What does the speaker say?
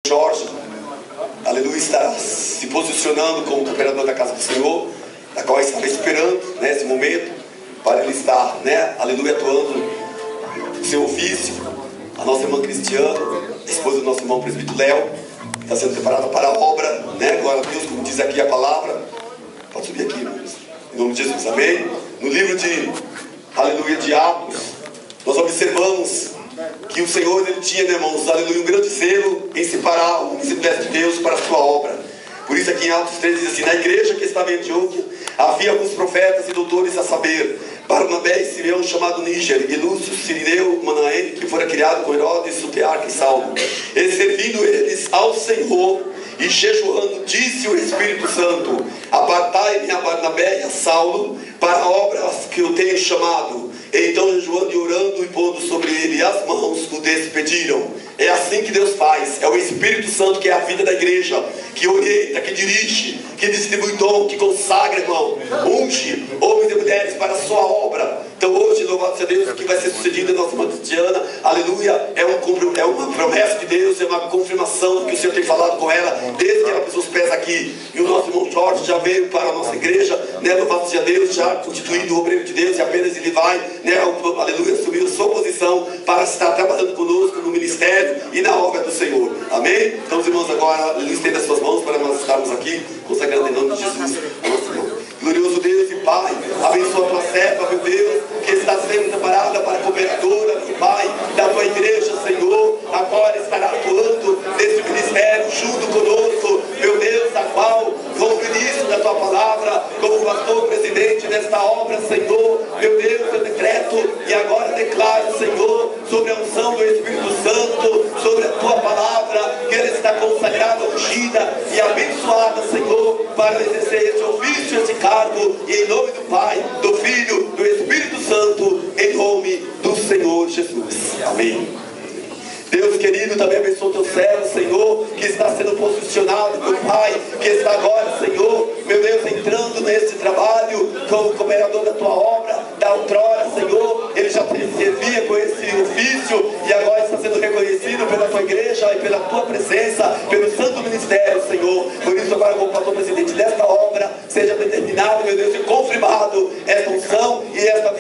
Jorge, aleluia, está se posicionando como cooperador da casa do Senhor, da qual estava esperando nesse momento, para ele estar, aleluia, atuando no seu ofício. A nossa irmã Cristiana, a esposa do nosso irmão presbítero Léo, está sendo preparada para a obra, glória a Deus, como diz aqui a palavra. Pode subir aqui, irmãos, em nome de Jesus, amém? No livro de, aleluia, de Atos, nós observamos que o Senhor, ele tinha, irmãos, aleluia, um grande zelo em separar o Espírito de Deus para a sua obra. Por isso aqui em Atos 3 diz assim: na igreja que estava em Antioquia havia alguns profetas e doutores, a saber, Barnabé e Simeão chamado Níger, e Lúcio, Cirineu, Manaém, que fora criado com Herodes, Sutearca e Saulo. E servindo eles ao Senhor e jejuando, disse o Espírito Santo: apartai-me a Barnabé e a Saulo para a obra que eu tenho chamado. E então, jejuando e orando e pondo sobre ele as mãos, o despediram. É assim que Deus faz. É o Espírito Santo que é a vida da igreja, que orienta, que dirige, que distribui dom, que consagra, irmão, unge homens e mulheres para a sua obra. Então hoje, louvado seja Deus, o que vai ser sucedido em nossa irmã Cristiana, aleluia, é uma promessa de Deus, é uma confirmação do que o Senhor tem falado com ela, desde que ela pisou os pés aqui. E o nosso irmão Jorge já veio para a nossa igreja, louvado seja Deus, já constituído o obreiro de Deus, e apenas ele vai, aleluia, assumir a sua posição para estar trabalhando conosco no ministério e na obra do Senhor, amém? Então os irmãos agora estendam as suas mãos para nós estarmos aqui consagrando em nome de Jesus, nosso Senhor. Glorioso Deus e Pai, abençoa a tua serva, meu Deus, que está sendo preparada para a cooperadora, meu Pai, da tua igreja, Senhor, agora estará atuando nesse ministério junto conosco, meu Deus, a qual, como ministro da tua palavra, como pastor presidente desta obra, Senhor, meu Deus, eu decreto e agora declaro, Senhor, sobre a unção do Espírito Santo, sobre a tua palavra, que ela está consagrada, ungida e abençoada, Senhor, para exercer esse ofício, esse cargo, e em nome do Pai, do Filho, do Espírito Santo, em nome do Senhor Jesus. Amém. Deus querido, também abençoa o teu servo, Senhor, que está sendo posicionado, meu Pai, que está agora, Senhor, meu Deus, entrando nesse trabalho como cooperador da tua obra, da outrora, Senhor, ele já servia com esse ofício e agora está sendo reconhecido pela tua igreja e pela tua presença, pelo santo ministério, Senhor. Por isso agora, como pastor presidente desta obra, seja determinado, meu Deus, e confirmado esta unção e esta